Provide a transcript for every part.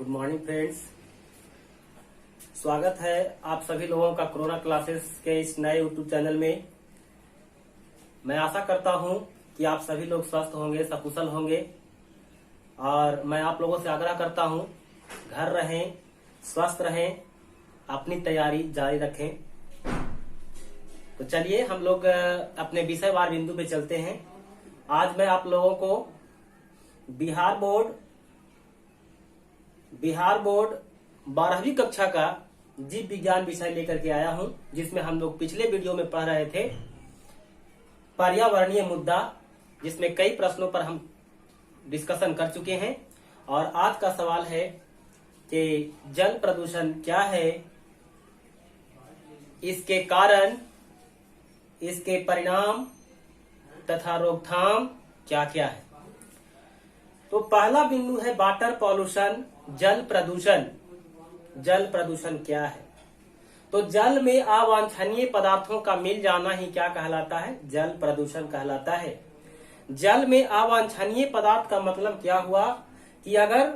Good morning friends. स्वागत है आप सभी लोगों का कोरोना क्लासेस के इस नए यूट्यूब चैनल में। मैं आशा करता हूं कि आप सभी लोग स्वस्थ होंगे, सकुशल होंगे और मैं आप लोगों से आग्रह करता हूं घर रहें, स्वस्थ रहें, अपनी तैयारी जारी रखें। तो चलिए हम लोग अपने विषयवार बिंदु पे चलते हैं। आज मैं आप लोगों को बिहार बोर्ड 12वीं कक्षा का जीव विज्ञान विषय लेकर के आया हूं, जिसमें हम लोग पिछले वीडियो में पढ़ रहे थे पर्यावरणीय मुद्दा, जिसमें कई प्रश्नों पर हम डिस्कशन कर चुके हैं। और आज का सवाल है कि जल प्रदूषण क्या है, इसके कारण, इसके परिणाम तथा रोकथाम क्या क्या है। तो पहला बिंदु है वाटर पॉल्यूशन, जल प्रदूषण। जल प्रदूषण क्या है? तो जल में अवांछनीय पदार्थों का मिल जाना ही क्या कहलाता है? जल प्रदूषण कहलाता है। जल में अवांछनीय पदार्थ का मतलब क्या हुआ कि अगर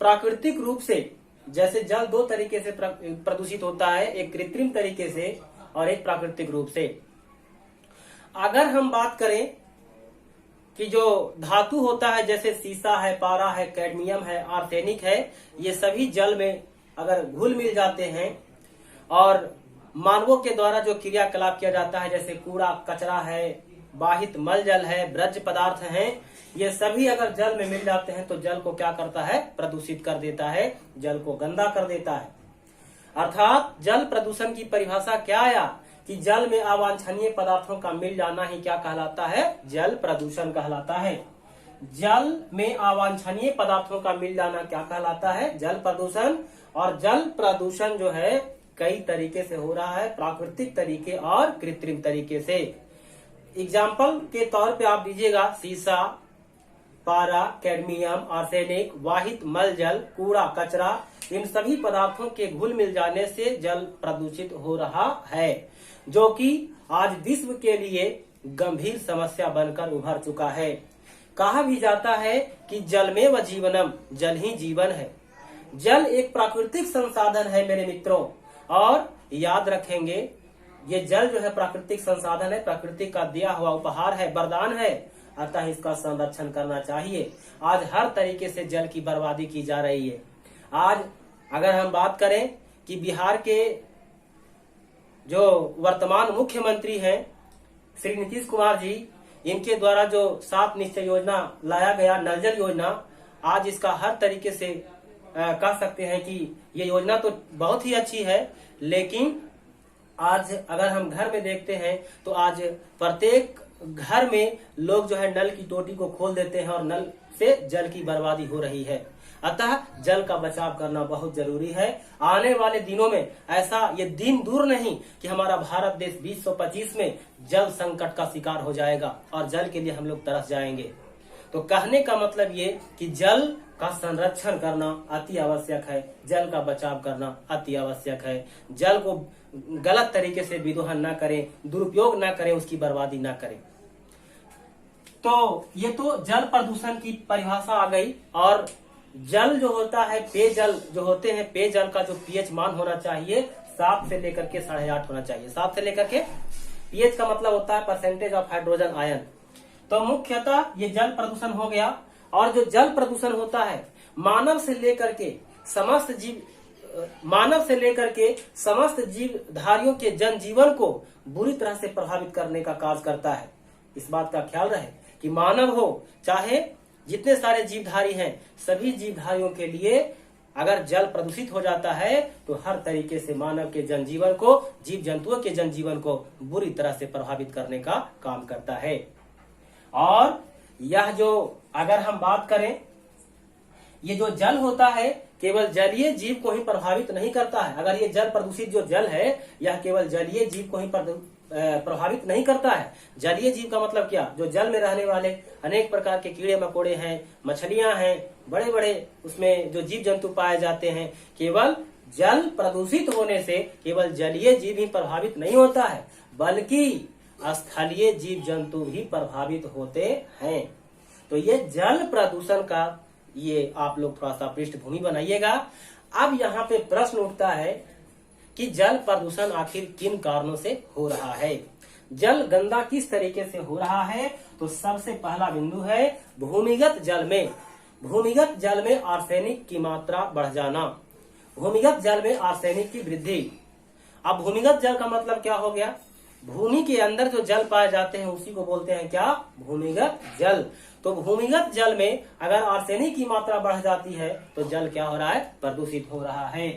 प्राकृतिक रूप से, जैसे जल दो तरीके से प्रदूषित होता है, एक कृत्रिम तरीके से और एक प्राकृतिक रूप से। अगर हम बात करें कि जो धातु होता है, जैसे सीसा है, पारा है, कैडमियम है, आर्सेनिक है, ये सभी जल में अगर घुल मिल जाते हैं और मानवों के द्वारा जो क्रियाकलाप किया जाता है, जैसे कूड़ा कचरा है, बाहित मल जल है, ब्रज पदार्थ हैं, ये सभी अगर जल में मिल जाते हैं तो जल को क्या करता है? प्रदूषित कर देता है, जल को गंदा कर देता है। अर्थात जल प्रदूषण की परिभाषा क्या आया कि जल में अवांछनीय पदार्थों का मिल जाना ही क्या कहलाता है? जल प्रदूषण कहलाता है। जल में अवांछनीय पदार्थों का मिल जाना क्या कहलाता है? जल प्रदूषण। और जल प्रदूषण जो है कई तरीके से हो रहा है, प्राकृतिक तरीके और कृत्रिम तरीके से। एग्जाम्पल के तौर पे आप दीजिएगा सीसा, पारा, कैडमियम, आर्सेनिक, वाहित मल जल, कूड़ा कचरा, इन सभी पदार्थों के घुल मिल जाने से जल प्रदूषित हो रहा है, जो कि आज विश्व के लिए गंभीर समस्या बनकर उभर चुका है। कहा भी जाता है कि जलमेव जीवनम, जल ही जीवन है। जल एक प्राकृतिक संसाधन है मेरे मित्रों, और याद रखेंगे ये जल जो है प्राकृतिक संसाधन है, प्रकृति का दिया हुआ उपहार है, वरदान है, अतः इसका संरक्षण करना चाहिए। आज हर तरीके से जल की बर्बादी की जा रही है। आज अगर हम बात करें कि बिहार के जो वर्तमान मुख्यमंत्री हैं श्री नीतीश कुमार जी, इनके द्वारा जो 7 निश्चय योजना लाया गया, नल जल योजना, आज इसका हर तरीके से कह सकते हैं कि ये योजना तो बहुत ही अच्छी है, लेकिन आज अगर हम घर में देखते हैं तो आज प्रत्येक घर में लोग जो है नल की टोटी को खोल देते हैं और नल से जल की बर्बादी हो रही है। अतः जल का बचाव करना बहुत जरूरी है। आने वाले दिनों में ऐसा ये दिन दूर नहीं कि हमारा भारत देश 2025 में जल संकट का शिकार हो जाएगा और जल के लिए हम लोग तरस जाएंगे। तो कहने का मतलब ये कि जल का संरक्षण करना अति आवश्यक है, जल का बचाव करना अति आवश्यक है। जल को गलत तरीके से विदोहन न करें, दुरुपयोग न करें, उसकी बर्बादी न करें। तो ये तो जल प्रदूषण की परिभाषा आ गई। और जल जो होता है, पेयजल जो होते हैं, पेयजल का जो पीएच मान होना चाहिए 7 से लेकर के 8.5 होना चाहिए। 7 से लेकर के, पीएच का मतलब होता है परसेंटेज ऑफ हाइड्रोजन आयन। तो मुख्यतः ये जल प्रदूषण हो गया। और जो जल प्रदूषण होता है मानव से लेकर के समस्त जीवधारियों के जनजीवन को बुरी तरह से प्रभावित करने का कार्य करता है। इस बात का ख्याल रहे कि मानव हो चाहे जितने सारे जीवधारी हैं, सभी जीवधारियों के लिए अगर जल प्रदूषित हो जाता है तो हर तरीके से मानव के जनजीवन को, जीव जंतुओं के जनजीवन को बुरी तरह से प्रभावित करने का काम करता है। और यह जो अगर हम बात करें, ये जो जल होता है केवल जलीय जीव को ही प्रभावित नहीं करता है। अगर ये जल प्रदूषित जो जल है, यह केवल जलीय जीव को ही प्रभावित नहीं करता है। जलीय जीव का मतलब क्या? जो जल में रहने वाले अनेक प्रकार के कीड़े मकोड़े हैं, मछलियां हैं, बड़े बड़े उसमें जो जीव जंतु पाए जाते हैं। केवल जल प्रदूषित होने से केवल जलीय जीव ही प्रभावित नहीं होता है, बल्कि स्थलीय जीव जंतु भी प्रभावित होते हैं। तो ये जल प्रदूषण का ये आप लोग थोड़ा सा पृष्ठभूमि बनाइएगा। अब यहाँ पे प्रश्न उठता है कि जल प्रदूषण आखिर किन कारणों से हो रहा है, जल गंदा किस तरीके से हो रहा है। तो सबसे पहला बिंदु है भूमिगत जल में आर्सेनिक की मात्रा बढ़ जाना, भूमिगत जल में आर्सेनिक की वृद्धि। अब भूमिगत जल का मतलब क्या हो गया, भूमि के अंदर जो जल पाए जाते हैं उसी को बोलते हैं क्या, भूमिगत जल। तो भूमिगत जल में अगर आर्सेनिक की मात्रा बढ़ जाती है तो जल क्या हो रहा है, प्रदूषित हो रहा है।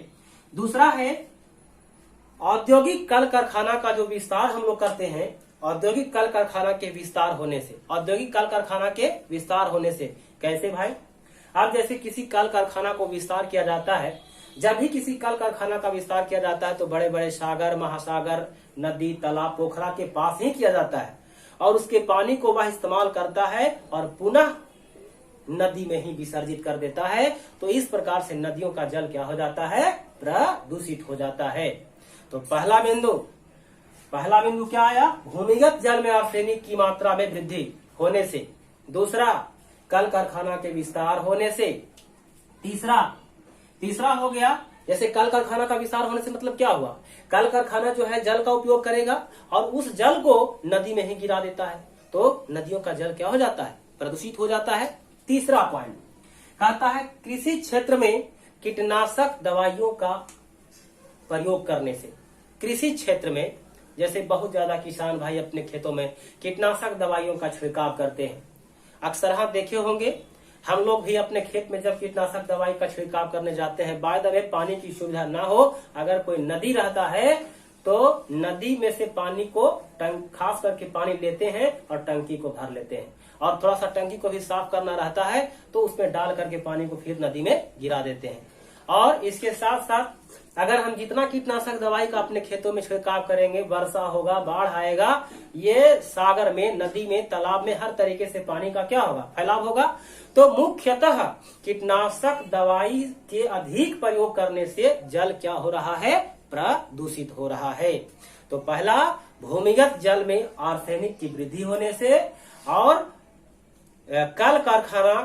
दूसरा है औद्योगिक कल कारखाना का जो विस्तार हम लोग करते हैं, औद्योगिक कल कारखाना के विस्तार होने से, औद्योगिक कल कारखाना के विस्तार होने से कैसे भाई। अब जैसे किसी कल कारखाना को विस्तार किया जाता है, जब भी किसी कल कारखाना का विस्तार किया जाता है तो बड़े बड़े सागर, महासागर, नदी, तालाब, पोखरा के पास ही किया जाता है और उसके पानी को वह इस्तेमाल करता है और पुनः नदी में ही विसर्जित कर देता है। तो इस प्रकार से नदियों का जल क्या हो जाता है, प्रदूषित हो जाता है। तो पहला बिंदु क्या आया, भूमिगत जल में आर्सेनिक की मात्रा में वृद्धि होने से। दूसरा, कल कारखाना के विस्तार होने से। तीसरा हो गया, जैसे कल कारखाना का विस्तार होने से मतलब क्या हुआ, कल कारखाना जो है जल का उपयोग करेगा और उस जल को नदी में ही गिरा देता है, तो नदियों का जल क्या हो जाता है, प्रदूषित हो जाता है। तीसरा पॉइंट कहता है कृषि क्षेत्र में कीटनाशक दवाइयों का प्रयोग करने से। कृषि क्षेत्र में जैसे बहुत ज्यादा किसान भाई अपने खेतों में कीटनाशक दवाइयों का छिड़काव करते हैं। अक्सर आप देखे होंगे, हम लोग भी अपने खेत में जब कीटनाशक दवाई का छिड़काव करने जाते हैं, बाय द वे पानी की सुविधा ना हो, अगर कोई नदी रहता है तो नदी में से पानी को खास करके पानी लेते हैं और टंकी को भर लेते हैं और थोड़ा सा टंकी को भी साफ करना रहता है तो उसमें डाल करके पानी को फिर नदी में गिरा देते हैं। और इसके साथ साथ अगर हम जितना कीटनाशक दवाई का अपने खेतों में छिड़काव करेंगे, वर्षा होगा, बाढ़ आएगा, ये सागर में, नदी में, तालाब में हर तरीके से पानी का क्या होगा, फैलाव होगा। तो मुख्यतः कीटनाशक दवाई के अधिक प्रयोग करने से जल क्या हो रहा है, प्रदूषित हो रहा है। तो पहला, भूमिगत जल में आर्सेनिक की वृद्धि होने से और कल कारखाना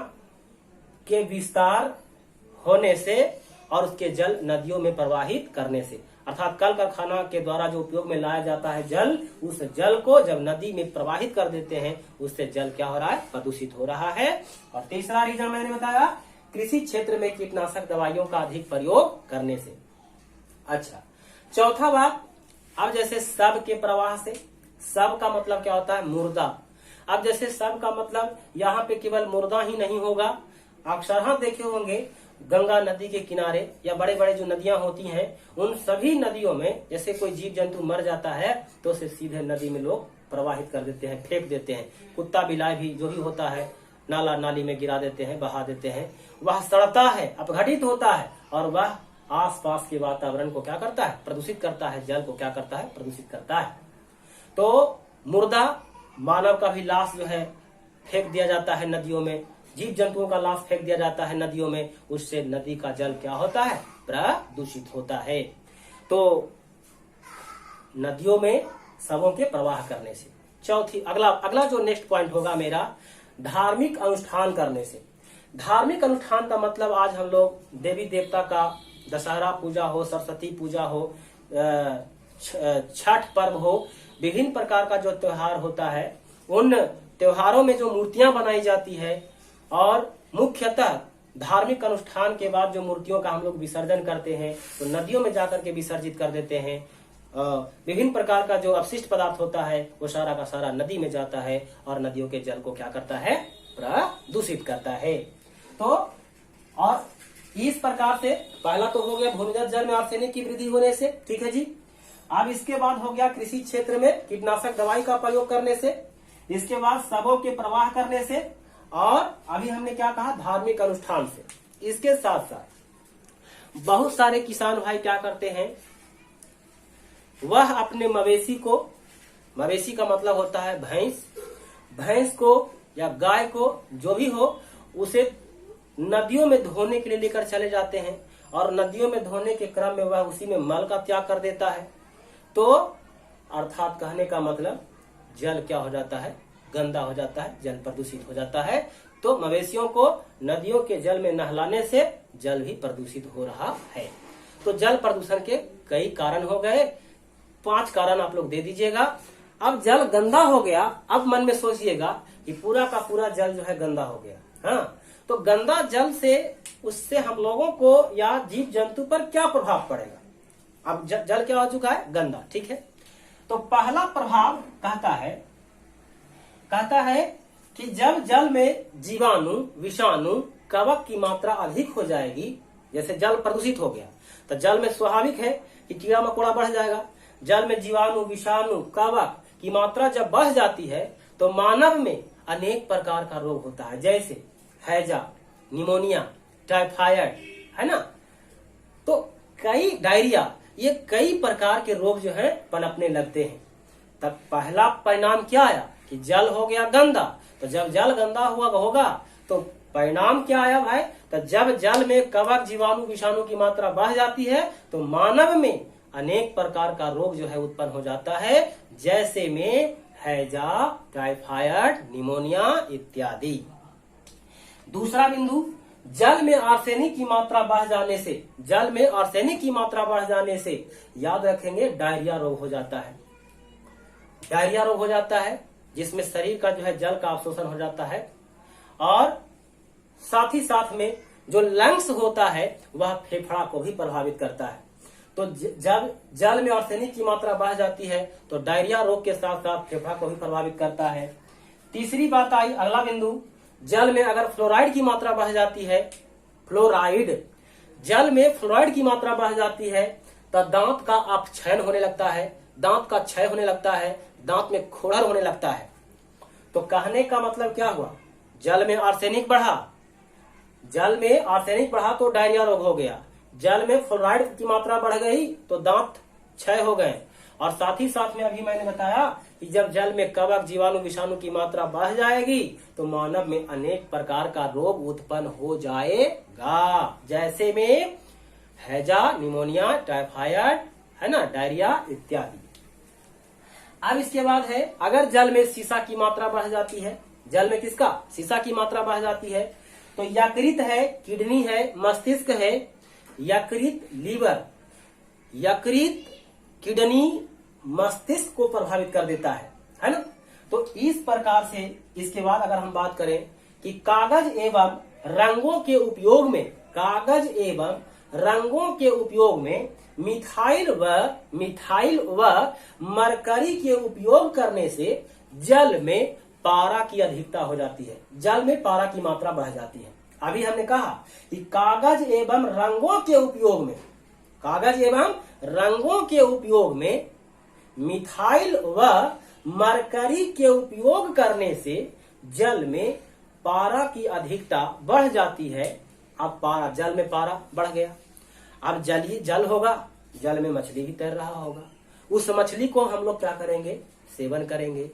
के विस्तार होने से और उसके जल नदियों में प्रवाहित करने से, अर्थात कल कारखाना के द्वारा जो उपयोग में लाया जाता है जल, उस जल को जब नदी में प्रवाहित कर देते हैं उससे जल क्या हो रहा है, प्रदूषित हो रहा है। और तीसरा रीजन मैंने बताया कृषि क्षेत्र में कीटनाशक दवाइयों का अधिक प्रयोग करने से। अच्छा, चौथा बात, अब जैसे शव के प्रवाह से, शव का मतलब क्या होता है, मुर्दा। अब जैसे शव का मतलब यहाँ पे केवल मुर्दा ही नहीं होगा, अक्सर आप देखे होंगे गंगा नदी के किनारे या बड़े बड़े जो नदियां होती हैं उन सभी नदियों में जैसे कोई जीव जंतु मर जाता है तो उसे सीधे नदी में लोग प्रवाहित कर देते हैं, फेंक देते हैं। कुत्ता बिलाई भी जो भी होता है नाला नाली में गिरा देते हैं, बहा देते हैं, वह सड़ता है, अपघटित होता है और वह आसपास के वातावरण को क्या करता है, प्रदूषित करता है, जल को क्या करता है, प्रदूषित करता है। तो मुर्दा, मानव का भी लाश जो है फेंक दिया जाता है नदियों में, जीव जंतुओं का लाश फेंक दिया जाता है नदियों में, उससे नदी का जल क्या होता है, प्रदूषित होता है। तो नदियों में शवों के प्रवाह करने से। चौथी, अगला जो नेक्स्ट पॉइंट होगा मेरा, धार्मिक अनुष्ठान करने से। धार्मिक अनुष्ठान का मतलब आज हम लोग देवी देवता का दशहरा पूजा हो, सरस्वती पूजा हो, छठ पर्व हो, विभिन्न प्रकार का जो त्योहार होता है, उन त्योहारों में जो मूर्तियां बनाई जाती है और मुख्यतः धार्मिक अनुष्ठान के बाद जो मूर्तियों का हम लोग विसर्जन करते हैं तो नदियों में जाकर के विसर्जित कर देते हैं। विभिन्न प्रकार का जो अपशिष्ट पदार्थ होता है वो सारा का सारा नदी में जाता है और नदियों के जल को क्या करता है, प्रदूषित करता है। तो और इस प्रकार से पहला तो हो गया भूमिगत जल में आर्सेनिक की वृद्धि होने से, ठीक है जी। अब इसके बाद हो गया कृषि क्षेत्र में कीटनाशक दवाई का प्रयोग करने से, इसके बाद शवों के प्रवाह करने से और अभी हमने क्या कहा, धार्मिक अनुष्ठान से। इसके साथ साथ बहुत सारे किसान भाई क्या करते हैं, वह अपने मवेशी को, मवेशी का मतलब होता है भैंस को या गाय को, जो भी हो, उसे नदियों में धोने के लिए लेकर चले जाते हैं और नदियों में धोने के क्रम में वह उसी में मल का त्याग कर देता है। तो अर्थात कहने का मतलब जल क्या हो जाता है, गंदा हो जाता है, जल प्रदूषित हो जाता है। तो मवेशियों को नदियों के जल में नहलाने से जल भी प्रदूषित हो रहा है। तो जल प्रदूषण के कई कारण हो गए, 5 कारण आप लोग दे दीजिएगा। अब जल गंदा हो गया, अब मन में सोचिएगा कि पूरा का पूरा जल जो है गंदा हो गया। हाँ, तो गंदा जल से उससे हम लोगों को या जीव जंतु पर क्या प्रभाव पड़ेगा। अब जल क्या हो चुका है, गंदा, ठीक है। तो पहला प्रभाव कहता है कि जब जल में जीवाणु, विषाणु, कवक की मात्रा अधिक हो जाएगी, जैसे जल प्रदूषित हो गया तो जल में स्वाभाविक है कि कीड़ा मकोड़ा बढ़ जाएगा। जल में जीवाणु, विषाणु, कवक की मात्रा जब बढ़ जाती है तो मानव में अनेक प्रकार का रोग होता है, जैसे हैजा, निमोनिया, टाइफाइड, है ना। तो कई डायरिया, ये कई प्रकार के रोग जो है पनपने लगते हैं। तब पहला परिणाम क्या आया कि जल हो गया गंदा। तो जब जल गंदा होगा तो परिणाम क्या आया भाई, तो जब जल में कवक, जीवाणु, विषाणु की मात्रा बढ़ जाती है तो मानव में अनेक प्रकार का रोग जो है उत्पन्न हो जाता है, जैसे में हैजा, टाइफाइड, निमोनिया इत्यादि। दूसरा बिंदु, जल में आर्सेनिक की मात्रा बढ़ जाने से, जल में आर्सेनिक की मात्रा बढ़ जाने से याद रखेंगे डायरिया रोग हो जाता है। डायरिया रोग हो जाता है जिसमें शरीर का जो है जल का अवशोषण हो जाता है, और साथ ही साथ में जो लंग्स होता है वह फेफड़ा को भी प्रभावित करता है। तो जब जल में आर्सेनिक की मात्रा बढ़ जाती है तो डायरिया रोग के साथ साथ फेफड़ा को भी प्रभावित करता है। तीसरी बात आई, अगला बिंदु, जल में अगर फ्लोराइड की मात्रा बढ़ जाती है, फ्लोराइड, जल में फ्लोराइड की मात्रा बढ़ जाती है तो दांत का अपक्षय होने लगता है, दांत का क्षय होने लगता है, दांत में खोड़र होने लगता है। तो कहने का मतलब क्या हुआ, जल में आर्सेनिक बढ़ा, जल में आर्सेनिक बढ़ा तो डायरिया रोग हो गया, जल में फ्लोराइड की मात्रा बढ़ गई तो दांत क्षय हो गए, और साथ ही साथ में अभी मैंने बताया कि जब जल में कवक, जीवाणु, विषाणु की मात्रा बढ़ जाएगी तो मानव में अनेक प्रकार का रोग उत्पन्न हो जाएगा, जैसे में हैजा, निमोनिया, टाइफाइड, है ना, डायरिया इत्यादि। अब इसके बाद है, अगर जल में सीसा की मात्रा बढ़ जाती है, जल में किसका, सीसा की मात्रा बढ़ जाती है, तो यकृत है, किडनी है, मस्तिष्क है, यकृत, लीवर, यकृत, किडनी, मस्तिष्क को प्रभावित कर देता है ना। तो इस प्रकार से इसके बाद अगर हम बात करें कि कागज एवं रंगों के उपयोग में, कागज एवं रंगों के उपयोग में मिथाइल व मरकरी के उपयोग करने से जल में पारा की अधिकता हो जाती है, जल में पारा की मात्रा बढ़ जाती है। अभी हमने कहा कि कागज एवं रंगों के उपयोग में, कागज एवं रंगों के उपयोग में मिथाइल व मरकरी के उपयोग करने से जल में पारा की अधिकता बढ़ जाती है। अब पारा, जल में पारा बढ़ गया, अब जल ही जल होगा, जल में मछली भी तैर रहा होगा, उस मछली को हम लोग क्या करेंगे, सेवन करेंगे,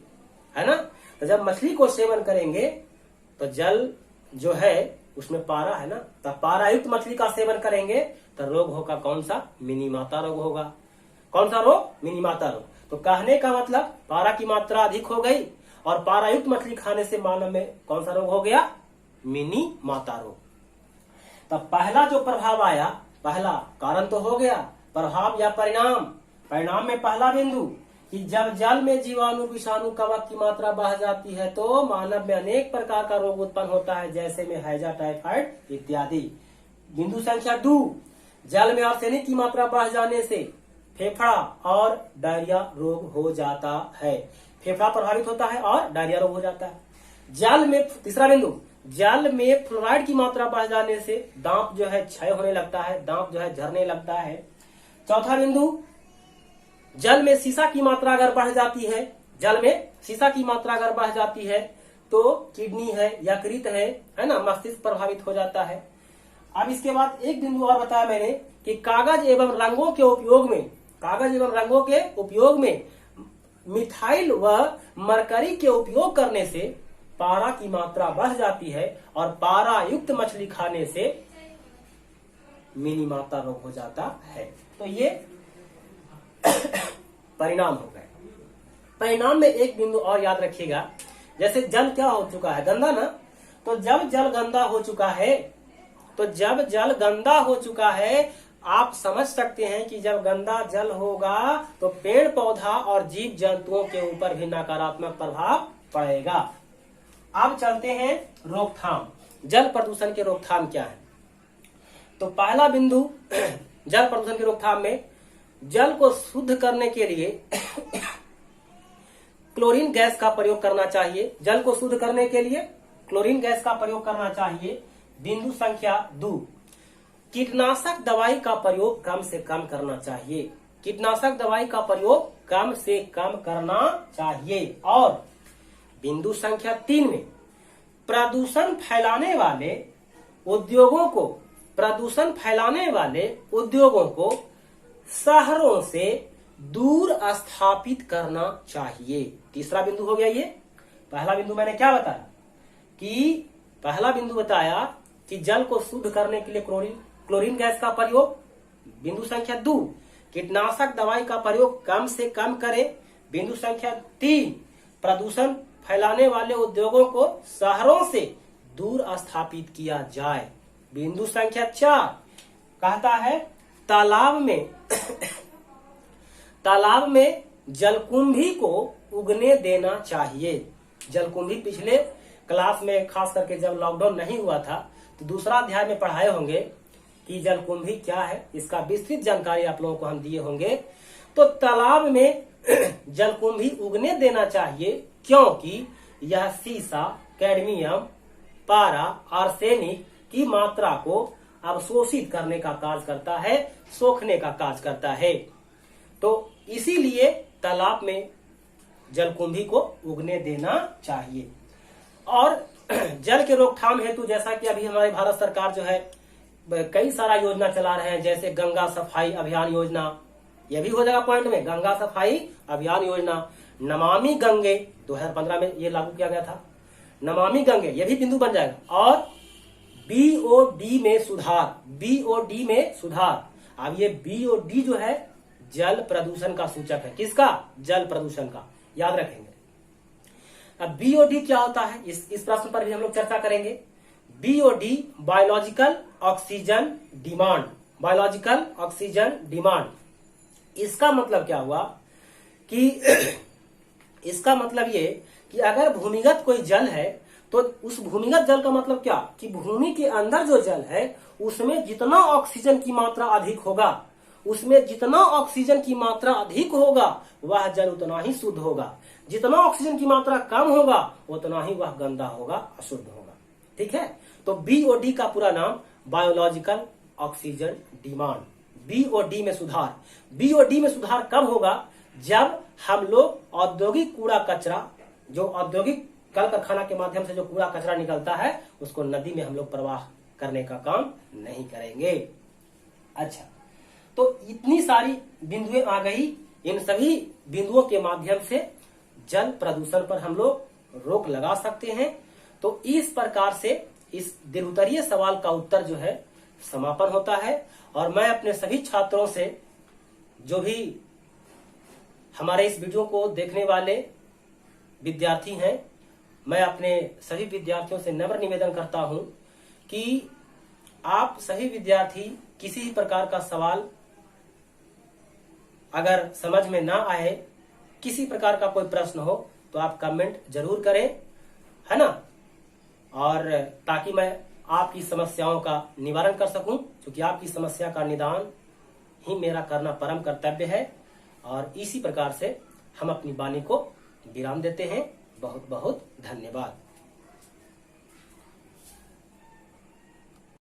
है ना। तो जब मछली को सेवन करेंगे तो जल जो है उसमें पारा है ना, तो पारायुक्त मछली का सेवन करेंगे तो रोग होगा कौन सा, मिनीमाता रोग होगा। कौन सा रोग, मिनीमाता रोग। तो कहने का मतलब पारा की मात्रा अधिक हो गई और पारायुक्त मछली खाने से मानव में कौन सा रोग हो गया, मिनीमाता रोग। तब पहला जो प्रभाव आया, पहला कारण तो हो गया, प्रभाव या परिणाम। परिणाम में पहला बिंदु कि जब जल में जीवाणु, विषाणु, कवक की मात्रा बढ़ जाती है तो मानव में अनेक प्रकार का रोग उत्पन्न होता है, जैसे में हैजा, टाइफाइड इत्यादि। बिंदु संख्या 2, जल में आर्सेनिक की मात्रा बढ़ जाने से फेफड़ा और डायरिया रोग हो जाता है, फेफड़ा प्रभावित होता है और डायरिया रोग हो जाता है। जल में, तीसरा बिंदु, जल में फ्लोराइड की मात्रा बढ़ जाने से दांत जो है क्षय होने लगता है, दांत जो है झरने लगता है। चौथा बिंदु, जल में सीसा की मात्रा अगर बढ़ जाती है, जल में सीसा की मात्रा अगर बढ़ जाती है तो किडनी है, यकृत है ना, मस्तिष्क प्रभावित हो जाता है। अब इसके बाद एक बिंदु और बताया मैंने कि कागज एवं रंगों के उपयोग में, कागज एवं रंगों के उपयोग में मिथाइल व मरकरी के उपयोग करने से पारा की मात्रा बढ़ जाती है और पारा युक्त मछली खाने से मिनीमाता रोग हो जाता है। तो ये परिणाम हो गए। परिणाम में एक बिंदु और याद रखिएगा, जैसे जल क्या हो चुका है, गंदा ना, तो जब जल गंदा हो चुका है, तो जब जल गंदा हो चुका है, आप समझ सकते हैं कि जब गंदा जल होगा तो पेड़ पौधा और जीव जंतुओं के ऊपर भी नकारात्मक प्रभाव पड़ेगा। अब चलते हैं रोकथाम। जल प्रदूषण के रोकथाम क्या है? तो पहला बिंदु जल प्रदूषण की रोकथाम में जल को शुद्ध करने के लिए क्लोरीन गैस का प्रयोग करना चाहिए। जल को शुद्ध करने के लिए क्लोरीन गैस का प्रयोग करना चाहिए। बिंदु संख्या 2, कीटनाशक दवाई का प्रयोग कम से कम करना चाहिए। कीटनाशक दवाई का प्रयोग कम से कम करना चाहिए। और बिंदु संख्या 3 में प्रदूषण फैलाने वाले उद्योगों को शहरों से दूर स्थापित करना चाहिए। तीसरा बिंदु हो गया ये। पहला बिंदु मैंने क्या बताया कि जल को शुद्ध करने के लिए क्लोरीन गैस का प्रयोग। बिंदु संख्या 2, कीटनाशक दवाई का प्रयोग कम से कम करें। बिंदु संख्या 3, प्रदूषण फैलाने वाले उद्योगों को शहरों से दूर स्थापित किया जाए। बिंदु संख्या 4 कहता है तालाब में जलकुंभी को उगने देना चाहिए। जलकुंभी पिछले क्लास में खास करके जब लॉकडाउन नहीं हुआ था तो दूसरा अध्याय में पढ़ाए होंगे कि जलकुंभी क्या है, इसका विस्तृत जानकारी आप लोगों को हम दिए होंगे। तो तालाब में जलकुंभी उगने देना चाहिए क्योंकि यह सीसा, कैडमियम, पारा, आर्सेनिक की मात्रा को अवशोषित करने का कार्य करता है, सोखने का कार्य करता है। तो इसीलिए तालाब में जलकुंभी को उगने देना चाहिए। और जल के रोकथाम हेतु जैसा कि अभी हमारी भारत सरकार जो है कई सारा योजना चला रहे हैं, जैसे गंगा सफाई अभियान योजना, यह भी हो जाएगा पॉइंट में, गंगा सफाई अभियान योजना। नमामि गंगे 2015 में ये लागू किया गया था, नमामि गंगे ये भी बिंदु बन जाएगा। और बीओडी में सुधार। अब ये बीओडी जो है जल प्रदूषण का सूचक है। किसका? जल प्रदूषण का, याद रखेंगे। अब बीओडी क्या होता है, इस प्रश्न पर भी हम लोग चर्चा करेंगे। BOD biological oxygen demand. इसका मतलब क्या हुआ कि इसका मतलब ये कि अगर भूमिगत कोई जल है तो उस भूमिगत जल का मतलब क्या कि भूमि के अंदर जो जल है उसमें जितना ऑक्सीजन की मात्रा अधिक होगा वह जल उतना ही शुद्ध होगा। जितना ऑक्सीजन की मात्रा कम होगा उतना ही वह गंदा होगा, अशुद्ध होगा। ठीक है, तो बीओडी का पूरा नाम बायोलॉजिकल ऑक्सीजन डिमांड। बीओडी में सुधार कब होगा? जब हम लोग औद्योगिक कूड़ा कचरा, जो औद्योगिक कल कारखाना के माध्यम से जो कूड़ा कचरा निकलता है उसको नदी में हम लोग प्रवाह करने का काम नहीं करेंगे। अच्छा, तो इतनी सारी बिंदुएं आ गई। इन सभी बिंदुओं के माध्यम से जल प्रदूषण पर हम लोग रोक लगा सकते हैं। तो इस प्रकार से इस द्विउत्तरीय सवाल का उत्तर जो है समापन होता है। और मैं अपने सभी छात्रों से, जो भी हमारे इस वीडियो को देखने वाले विद्यार्थी हैं, मैं अपने सभी विद्यार्थियों से नम्र निवेदन करता हूं कि आप सभी विद्यार्थी किसी भी प्रकार का सवाल अगर समझ में ना आए, किसी प्रकार का कोई प्रश्न हो तो आप कमेंट जरूर करें, है ना, और ताकि मैं आपकी समस्याओं का निवारण कर सकूं, क्योंकि आपकी समस्या का निदान ही मेरा करना परम कर्तव्य है। और इसी प्रकार से हम अपनी वाणी को विराम देते हैं। बहुत बहुत धन्यवाद।